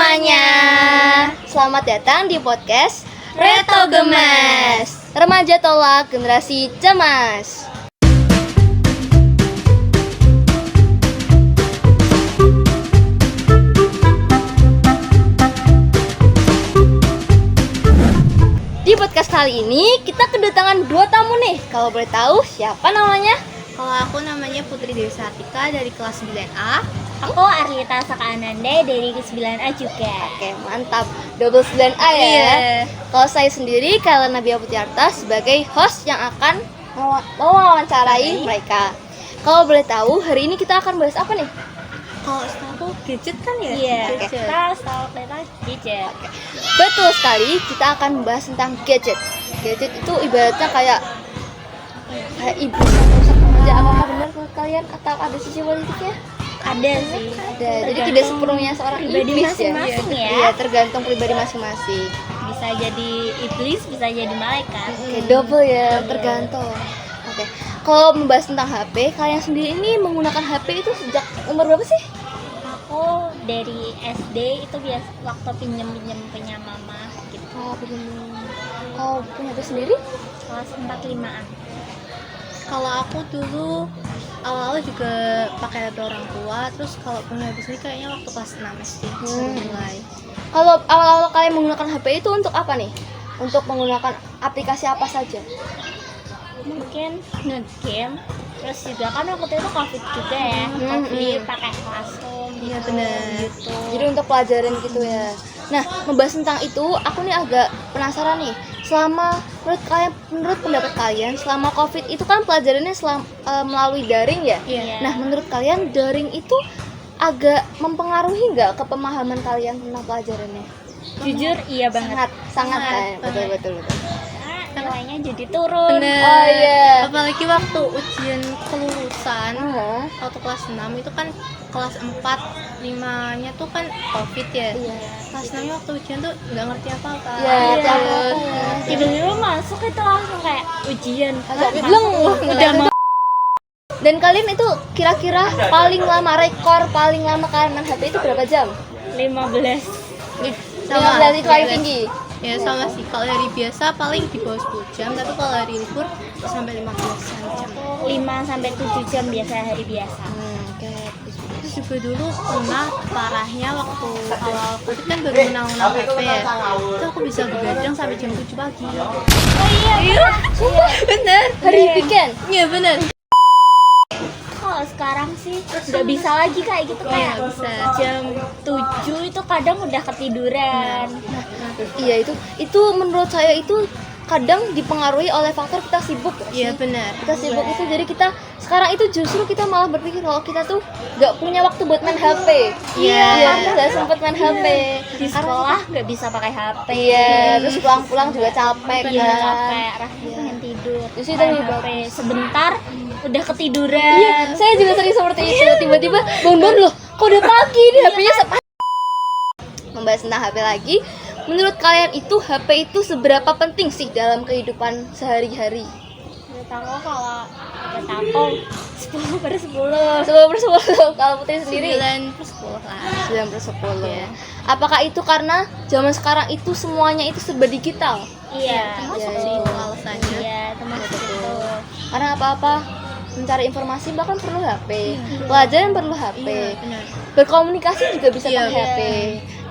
semuanya. Selamat datang di podcast Reto Gemas, Remaja Tolak Generasi Cemas. Di podcast kali ini kita kedatangan dua tamu nih. Kalau boleh tahu siapa namanya? Kalau aku namanya Putri Dewi Sartika dari kelas 9A. Aku Arlita Saka Ananda dari 9A juga. Oke, mantap. Double 9A ya. Iya. Kalau saya sendiri, Kayla Nabia Putiarta sebagai host yang akan mewawancarai mereka. Kalau boleh tahu, hari ini kita akan bahas apa nih? Kalau setahu gadget kan ya? Iya, Gadget. kita tahu tentang gadget. Betul sekali, kita akan membahas tentang gadget. Gadget itu ibaratnya kayak ibu merusak remaja. Apakah benar menurut kalian atau ada sisi politiknya? Ada sih. Ada. Jadi tidak sepenuhnya seorang pribadi iblis masing-masing ya. Iya, tergantung pribadi masing-masing. Bisa jadi iblis, bisa jadi malaikat. Oke, double ya, tergantung. Oke. Kalau membahas tentang HP, kalian sendiri ini menggunakan HP itu sejak umur berapa sih? Aku dari SD itu biasa waktu pinjem punya mama gitu. Kalau punya HP sendiri? Kelas 4-5an. Kalau aku dulu awal-awal juga pakai HP orang tua. Terus kalau punya HP sendiri kayaknya waktu kelas 6 SD baru mulai. Kalau awal-awal kalian menggunakan HP itu untuk apa nih? Untuk menggunakan aplikasi apa saja? Mungkin nge-game. Terus juga kan waktu itu COVID juga ya. Covid pakai Classroom. Iya, benar. Gitu. Jadi untuk pelajaran gitu ya. Nah, membahas tentang itu, aku nih agak penasaran nih. Menurut pendapat kalian, selama COVID itu kan pelajarannya melalui daring ya? Iya. Nah, menurut kalian daring itu agak mempengaruhi nggak ke pemahaman kalian tentang pelajarannya? Jujur iya banget. Sangat Sangat. betul. Karena nilainya jadi turun. Bener. Oh iya. Apalagi waktu ujian kelulusan. Aha. Waktu kelas 6 itu kan kelas 4, 5-nya tuh kan COVID ya. Iya. Kelas 6-nya waktu ujian tuh nggak ngerti apa-apa. Iya, Terus apa-apa ya. Tiba-tiba masuk itu langsung kayak ujian. Agak Masuk, bleng. udah mau. Dan kalian itu kira-kira paling lama rekor paling lama kalian main HP itu berapa jam? 15. 15 itu paling tinggi. Ya sama sih, kalau hari biasa paling di bawah 10 jam, tapi kalau hari libur sampai 15 jam. 5 sampai 7 jam biasa hari biasa. Oke. Terus juga dulu pernah parahnya waktu awal COVID kan baru menang-menang HP ya. Itu aku bisa begadang sampai jam 7 pagi. Oh iya. Sumpah, bener. Hari weekend. Iya bener. Kalau sekarang sih nggak bisa lagi kayak gitu kayak Nggak bisa. jam 7 itu kadang udah ketiduran. Iya itu menurut saya itu kadang dipengaruhi oleh faktor kita sibuk gak sih? Iya bener. Kita sibuk itu jadi kita sekarang itu justru kita malah berpikir kalau kita tuh nggak punya waktu buat main HP. Iya. Kita nggak sempat main HP. Di sekolah nggak bisa pakai HP. Iya, terus pulang-pulang juga capek Iya, kan. capek, rasanya pengen tidur. Justru itu Main lebih HP sebentar udah ketiduran. Iya, saya juga sering seperti itu. Tiba-tiba bangun loh, kok udah pagi nih HP-nya Membahas tentang HP lagi. Menurut kalian itu HP itu seberapa penting sih dalam kehidupan sehari-hari? Menurut aku kalau buat aku 10/10. 10/10. Kalau Putri sendiri 9/10 lah. 9/10. Iya. Apakah itu karena zaman sekarang itu semuanya itu serba digital? Iya, Termasuk Iya, sih iya. itu alasannya. Iya, termasuk itu. Karena apa-apa mencari informasi bahkan perlu HP, pelajaran perlu HP, Iya, benar. berkomunikasi juga bisa Iya. pakai HP.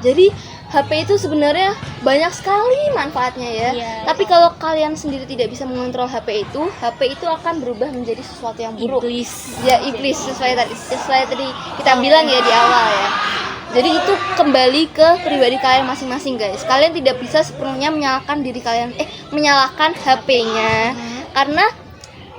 Jadi HP itu sebenarnya banyak sekali manfaatnya ya. Iya. Tapi kalau kalian sendiri tidak bisa mengontrol HP itu akan berubah menjadi sesuatu yang buruk. Iblis. Ya iblis sesuai tadi kita bilang ya di awal ya. Jadi itu kembali ke pribadi kalian masing-masing guys. Kalian tidak bisa sepenuhnya menyalahkan HP-nya karena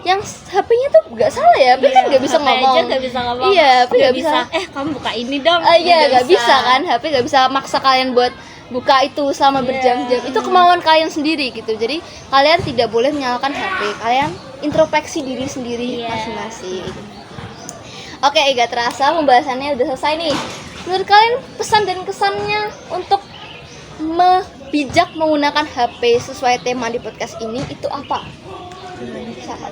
yang HP-nya tuh nggak salah ya, HP kan nggak bisa HP ngomong. aja nggak bisa ngomong. Iya, HP Nggak nggak bisa. kamu buka ini dong. Iya, nggak bisa kan, HP nggak bisa maksa kalian buat buka itu selama berjam-jam. Itu kemauan kalian sendiri gitu. Jadi kalian tidak boleh menyalahkan HP. Kalian introspeksi diri sendiri Iya. masing-masing. Oke, gak terasa pembahasannya udah selesai nih. Menurut kalian pesan dan kesannya untuk bijak menggunakan HP sesuai tema di podcast ini itu apa? Siapa?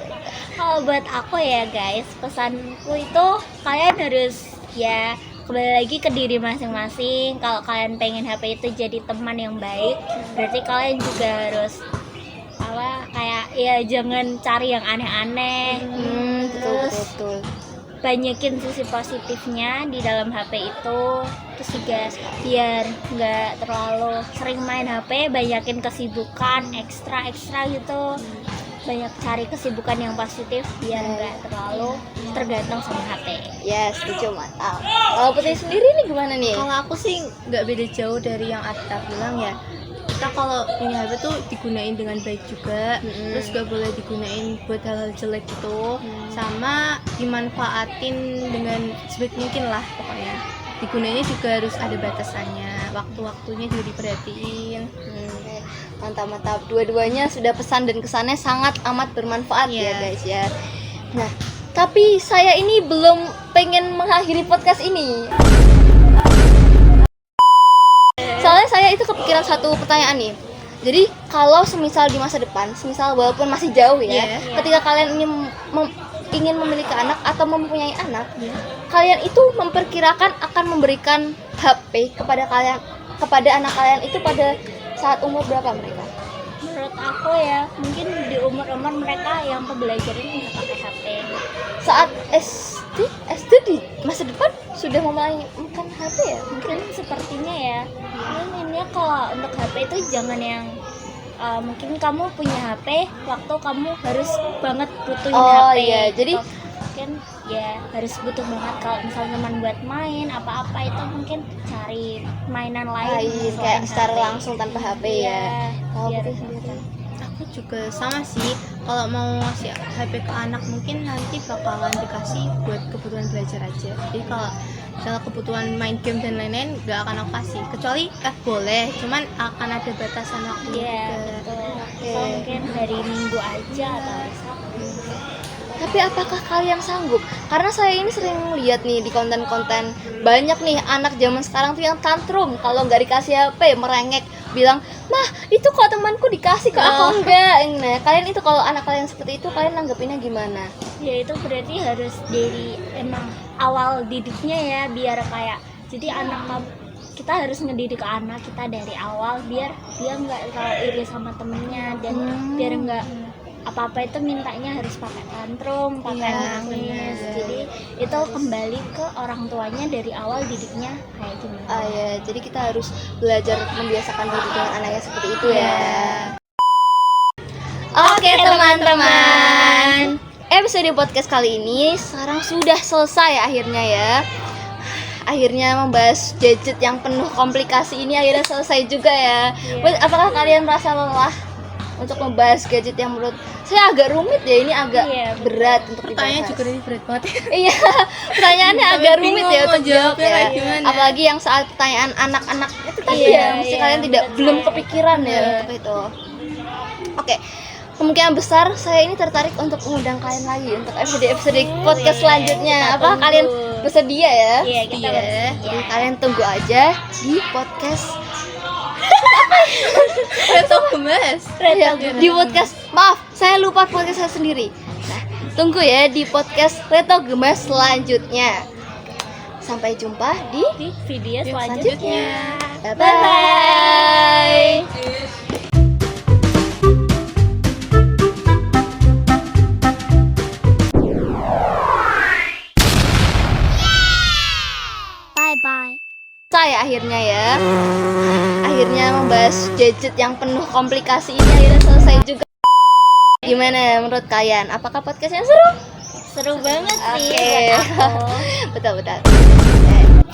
Kalau buat aku ya guys, pesanku itu kalian harus ya kembali lagi ke diri masing-masing. Kalau kalian pengen HP itu jadi teman yang baik, berarti kalian juga harus kayak ya jangan cari yang aneh-aneh. Betul Terus betul. banyakin sisi positifnya di dalam HP itu. Terus juga biar nggak terlalu sering main HP, banyakin kesibukan ekstra gitu. Banyak cari kesibukan yang positif biar nggak terlalu tergantung sama HP. Yes, setuju, mantap. Kalau Putri sendiri nih gimana nih? Kalau aku sih nggak beda jauh dari yang Atta bilang ya. Kita kalau punya HP tuh digunain dengan baik juga, terus gak boleh digunain buat hal-hal jelek gitu, sama dimanfaatin dengan sebaik mungkin lah pokoknya. Digunainnya juga harus ada batasannya, waktu-waktunya juga diperhatiin. Mantap. Dua-duanya sudah pesan dan kesannya sangat amat bermanfaat ya guys ya. Nah, tapi saya ini belum pengen mengakhiri podcast ini. Soalnya saya itu kepikiran satu pertanyaan nih. Jadi kalau semisal di masa depan, semisal walaupun masih jauh ya, ketika kalian ingin memiliki anak atau mempunyai anak, kalian itu memperkirakan akan memberikan HP kepada anak kalian itu pada saat umur berapa mereka? Menurut aku ya, mungkin di umur-umur mereka yang pembelajaran udah pakai HP. Saat SD di masa depan sudah memainkan HP ya? Mungkin sepertinya ya. Ini kalau untuk HP itu jangan yang mungkin kamu punya HP waktu kamu harus banget butuhin HP. Iya, jadi mungkin ya harus butuh banget. Kalau misalnya cuma buat main apa-apa itu mungkin cari mainan lain kayak selain secara HP. langsung tanpa HP ya. Kalau biar Putri sendiri? Aku juga sama sih, kalau mau ngasih HP ke anak mungkin nanti bakalan dikasih buat kebutuhan belajar aja. Jadi kalau misalnya kebutuhan main game dan lain-lain gak akan aku kasih, kecuali boleh, cuman akan ada batasan waktu Iya, juga. betul. So, mungkin hari Minggu aja atau hari Sabtu. Tapi apakah kalian sanggup? Karena saya ini sering lihat nih di konten-konten banyak nih anak zaman sekarang tuh yang tantrum kalau nggak dikasih HP, merengek, bilang, "Mah, itu kok temanku dikasih kok aku enggak." Nah, kalian itu kalau anak kalian seperti itu kalian nanggepinnya gimana? Ya itu berarti harus dari emang awal didiknya ya, biar kayak jadi kita harus ngedidik ke anak kita dari awal biar dia nggak terlalu iri sama temennya dan biar nggak apa-apa itu mintanya harus pakai tantrum, pakai nangis. bener. Jadi itu kembali ke orang tuanya dari awal didiknya kayak gimana. Ya, jadi kita harus belajar membiasakan diri dengan anaknya seperti itu ya. Oke teman-teman, episode podcast kali ini sekarang sudah selesai akhirnya ya. Akhirnya membahas gadget yang penuh komplikasi ini akhirnya selesai juga ya. Apakah kalian merasa lelah untuk membahas gadget yang menurut saya agak rumit ya, ini agak berat untuk Pertanyaan dibahas. juga ini berat banget. Iya, pertanyaannya agak rumit ya untuk jawab ya. kayak gimana. Apalagi yang saat pertanyaan anak-anak itu tadi ya, mesti kalian belum kepikiran ya untuk itu. Oke, kemungkinan besar saya ini tertarik untuk mengundang kalian lagi untuk episode podcast selanjutnya. Apakah kalian bersedia ya? Iya, kita bersedia. Jadi kalian tunggu aja di podcast Reto gemes. di podcast. Maaf, saya lupa podcast saya sendiri. Nah, tunggu ya di podcast Reto Gemes selanjutnya. Sampai jumpa di Video selanjutnya. selanjutnya. Bye. Bye-bye. Saya akhirnya ya. Akhirnya membahas gadget yang penuh komplikasi ini akhirnya selesai juga. Gimana menurut kalian? Apakah podcastnya seru? Seru banget sih Oke. buat aku. Betul.